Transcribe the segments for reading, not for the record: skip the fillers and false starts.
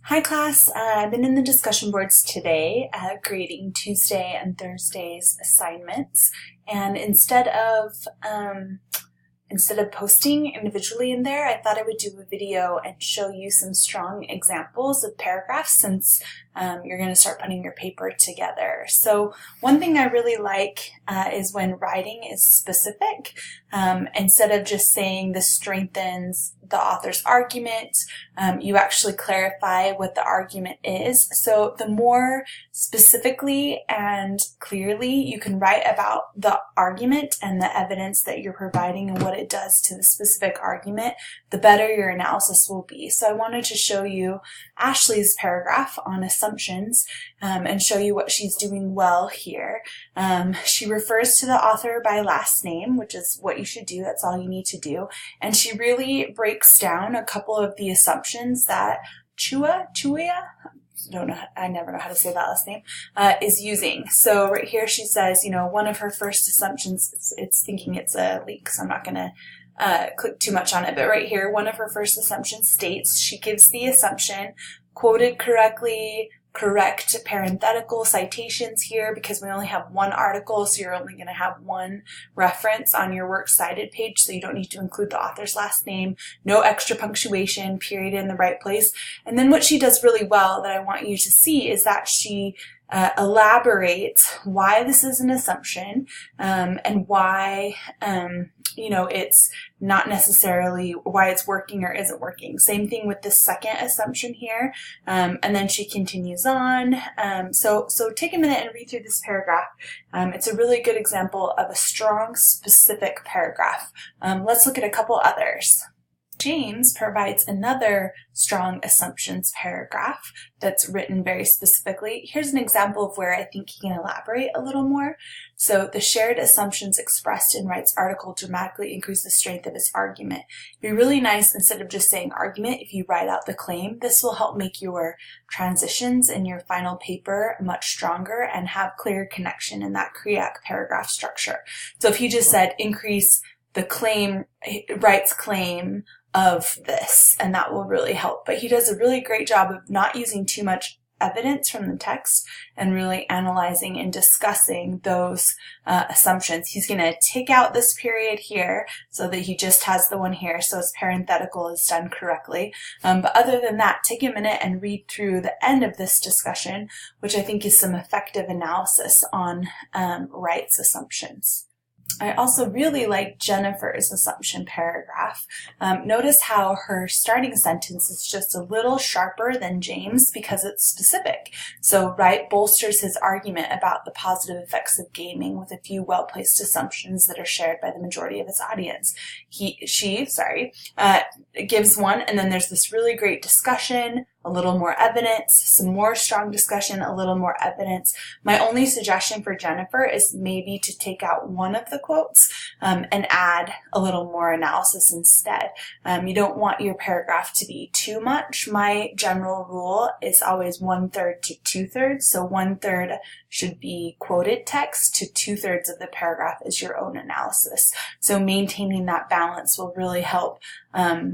Hi class, I've been in the discussion boards today grading Tuesday and Thursday's assignments, and instead of posting individually in there, I thought I would do a video and show you some strong examples of paragraphs since you're going to start putting your paper together. So one thing I really like is when writing is specific. Instead of just saying this strengthens the author's argument, you actually clarify what the argument is. So the more specifically and clearly you can write about the argument and the evidence that you're providing and what it does to the specific argument, the better your analysis will be. So I wanted to show you Ashley's paragraph on assumptions and show you what she's doing well here. She refers to the author by last name, which is what you should do. That's all you need to do. And she really breaks down a couple of the assumptions that Chuya, I never know how to say that last name, is using. So right here she says, one of her first assumptions, it's thinking it's a leak, so I'm not going to click too much on it, but right here, one of her first assumptions states, she gives the assumption, quoted correctly, correct parenthetical citations here because we only have one article, so you're only going to have one reference on your works cited page, so you don't need to include the author's last name, no extra punctuation, period in the right place. And then what she does really well that I want you to see is that she elaborates why this is an assumption and why it's not necessarily why it's working or isn't working. Same thing with the second assumption here, and then she continues on. So take a minute and read through this paragraph. It's a really good example of a strong, specific paragraph. Let's look at a couple others. James provides another strong assumptions paragraph that's written very specifically. Here's an example of where I think he can elaborate a little more. So the shared assumptions expressed in Wright's article dramatically increase the strength of his argument. It'd be really nice, instead of just saying argument, if you write out the claim. This will help make your transitions in your final paper much stronger and have clear connection in that Kriak paragraph structure. So if he just said increase the claim, Wright's claim of this, and that will really help. But he does a really great job of not using too much evidence from the text and really analyzing and discussing those assumptions. He's going to take out this period here so that he just has the one here, so his parenthetical is done correctly. But other than that, take a minute and read through the end of this discussion, which I think is some effective analysis on Wright's assumptions. I also really like Jennifer's assumption paragraph. Notice how her starting sentence is just a little sharper than James because it's specific. So Wright bolsters his argument about the positive effects of gaming with a few well-placed assumptions that are shared by the majority of his audience. She gives one, and then there's this really great discussion, a little more evidence, some more strong discussion, a little more evidence. My only suggestion for Jennifer is maybe to take out one of the quotes and add a little more analysis instead. You don't want your paragraph to be too much. My general rule is always 1/3 to 2/3. So 1/3 should be quoted text to 2/3 of the paragraph is your own analysis. So maintaining that balance will really help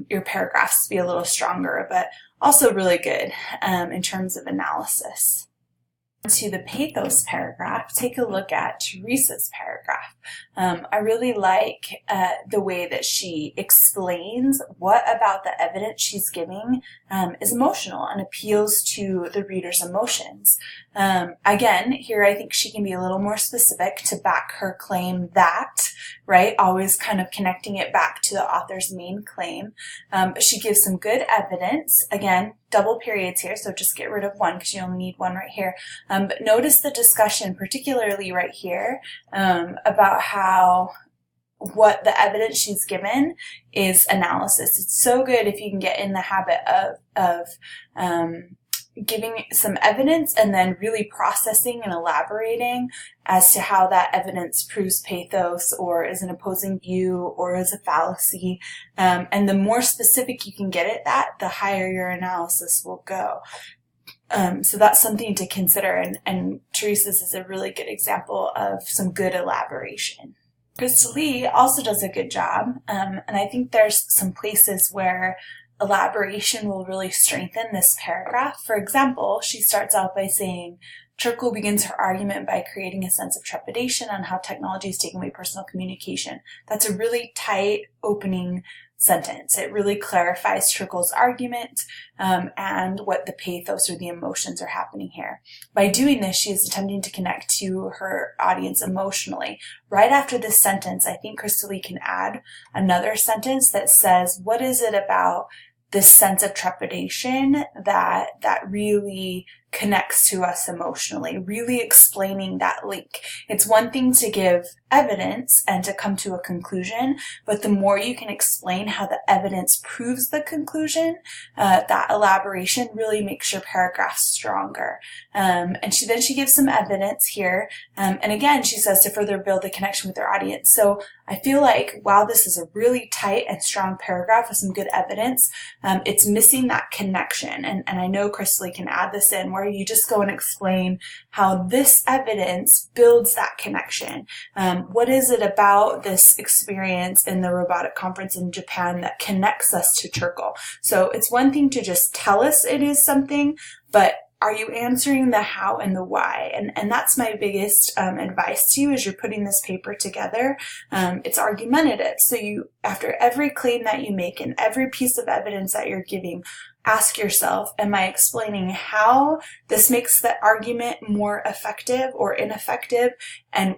your paragraphs be a little stronger, but also really good in terms of analysis. To the pathos paragraph, take a look at Teresa's paragraph. I really like the way that she explains what about the evidence she's giving is emotional and appeals to the reader's emotions. Again, here I think she can be a little more specific to back her claim that, right? Always kind of connecting it back to the author's main claim. But she gives some good evidence. Again, double periods here, so just get rid of one because you only need one right here. But notice the discussion, particularly right here, about how what the evidence she's given is analysis. It's so good if you can get in the habit of giving some evidence and then really processing and elaborating as to how that evidence proves pathos or is an opposing view or is a fallacy. And the more specific you can get at that, the higher your analysis will go. So that's something to consider, and Teresa's is a really good example of some good elaboration. Krista Lee also does a good job, and I think there's some places where elaboration will really strengthen this paragraph. For example, she starts out by saying, Churchill begins her argument by creating a sense of trepidation on how technology is taking away personal communication. That's a really tight opening sentence. It really clarifies Churchill's argument and what the pathos or the emotions are happening here. By doing this, she is attempting to connect to her audience emotionally. Right after this sentence, I think Crystal Lee can add another sentence that says, what is it about this sense of trepidation that really connects to us emotionally, really explaining that link. It's one thing to give evidence and to come to a conclusion, but the more you can explain how the evidence proves the conclusion, that elaboration really makes your paragraph stronger. And she gives some evidence here. And again, she says to further build the connection with their audience. So I feel like while this is a really tight and strong paragraph with some good evidence, it's missing that connection. And I know Crystal Lee can add this in where you just go and explain how this evidence builds that connection. What is it about this experience in the robotic conference in Japan that connects us to Churchill? So it's one thing to just tell us it is something, but are you answering the how and the why? And that's my biggest advice to you as you're putting this paper together. It's argumentative. So you, after every claim that you make and every piece of evidence that you're giving, ask yourself, am I explaining how this makes the argument more effective or ineffective,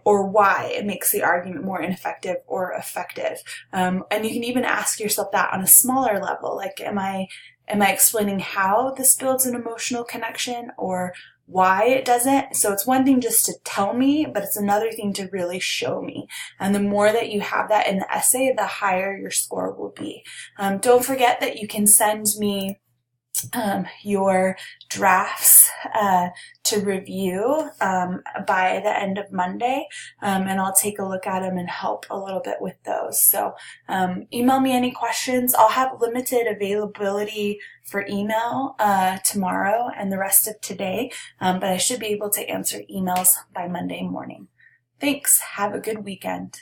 or why it makes the argument more ineffective or effective? And you can even ask yourself that on a smaller level, like, am I explaining how this builds an emotional connection or why it doesn't? So it's one thing just to tell me, but it's another thing to really show me. And the more that you have that in the essay, the higher your score will be. Don't forget that you can send me your drafts to review by the end of Monday, and I'll take a look at them and help a little bit with those. So email me any questions. I'll have limited availability for email tomorrow and the rest of today, but I should be able to answer emails by Monday morning. Thanks. Have a good weekend.